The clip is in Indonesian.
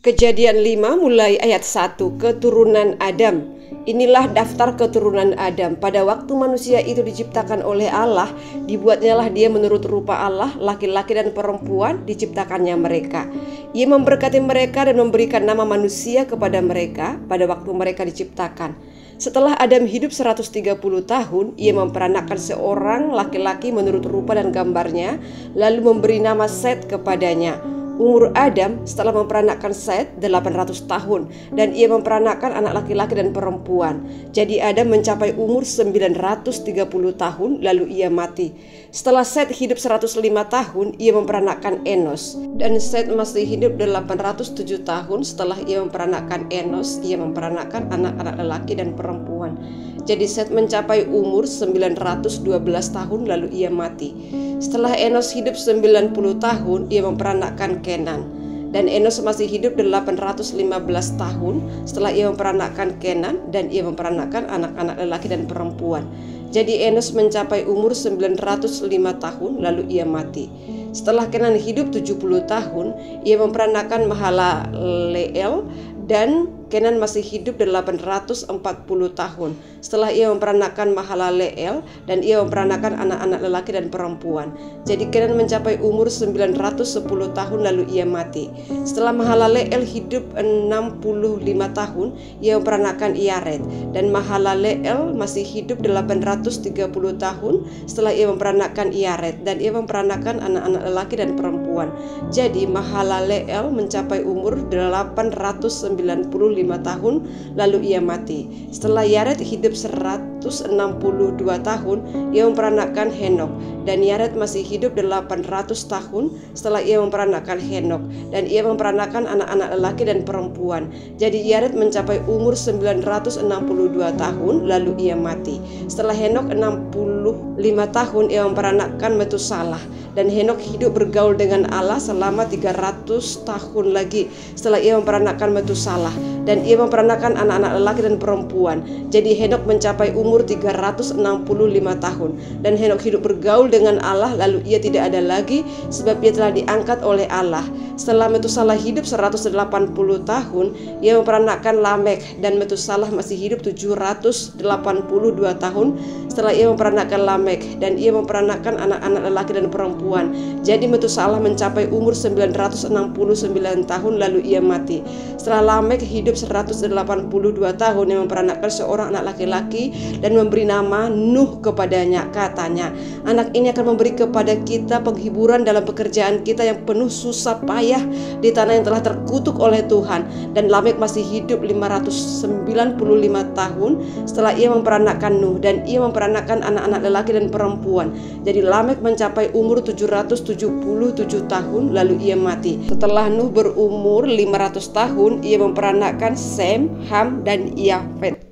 Kejadian 5 mulai ayat 1, keturunan Adam. Inilah daftar keturunan Adam. Pada waktu manusia itu diciptakan oleh Allah, dibuatnyalah dia menurut rupa Allah, laki-laki dan perempuan diciptakannya mereka. Ia memberkati mereka dan memberikan nama manusia kepada mereka pada waktu mereka diciptakan. Setelah Adam hidup 130 tahun, ia memperanakkan seorang laki-laki menurut rupa dan gambarnya, lalu memberi nama Set kepadanya. Umur Adam setelah memperanakkan Set 800 tahun, dan ia memperanakkan anak laki-laki dan perempuan. Jadi Adam mencapai umur 930 tahun lalu ia mati. Setelah Set hidup 105 tahun, ia memperanakkan Enos. Dan Set masih hidup 807 tahun. Setelah ia memperanakkan Enos, ia memperanakkan anak-anak lelaki dan perempuan. Jadi Set mencapai umur 912 tahun lalu ia mati. Setelah Enos hidup 90 tahun, ia memperanakkan Kenan. Dan Enos masih hidup 815 tahun setelah ia memperanakkan Kenan, dan ia memperanakkan anak-anak lelaki dan perempuan. Jadi Enos mencapai umur 905 tahun lalu ia mati. Setelah Kenan hidup 70 tahun, ia memperanakkan Mahalaleel, dan Kenan masih hidup 840 tahun setelah ia memperanakkan Mahalaleel, dan ia memperanakkan anak-anak lelaki dan perempuan. Jadi Kenan mencapai umur 910 tahun lalu ia mati. Setelah Mahalaleel hidup 65 tahun, ia memperanakkan Yared, dan Mahalaleel masih hidup 830 tahun setelah ia memperanakkan Yared, dan ia memperanakkan anak-anak lelaki dan perempuan. Jadi Mahalaleel mencapai umur 895 tahun lalu ia mati. Setelah Yared hidup 162 tahun, ia memperanakkan Henok, dan Yared masih hidup 800 tahun setelah ia memperanakkan Henok, dan ia memperanakkan anak-anak lelaki dan perempuan. Jadi Yared mencapai umur 962 tahun lalu ia mati. Setelah Henok 65 tahun, ia memperanakkan Metusalah, dan Henok hidup bergaul dengan Allah selama 300 tahun lagi setelah ia memperanakkan Metusalah, dan ia memperanakkan anak-anak lelaki dan perempuan. Jadi Henok mencapai umur 365 tahun, dan Henok hidup bergaul dengan Allah lalu ia tidak ada lagi, sebab ia telah diangkat oleh Allah. Setelah Metusalah hidup 180 tahun, ia memperanakkan Lamek, dan Metusalah masih hidup 782 tahun setelah ia memperanakkan Lamek, dan ia memperanakkan anak-anak lelaki dan perempuan. Jadi Metusalah mencapai umur 969 tahun lalu ia mati. Setelah Lamek hidup 182 tahun, yang memperanakkan seorang anak laki-laki dan memberi nama Nuh kepadanya. Katanya, anak ini akan memberi kepada kita penghiburan dalam pekerjaan kita yang penuh susah payah di tanah yang telah terkutuk oleh Tuhan. Dan Lamek masih hidup 595 tahun setelah ia memperanakkan Nuh, dan ia memperanakkan anak-anak lelaki dan perempuan. Jadi Lamek mencapai umur 777 tahun lalu ia mati. Setelah Nuh berumur 500 tahun, ia memperanakkan Sem, Ham, dan Yafet.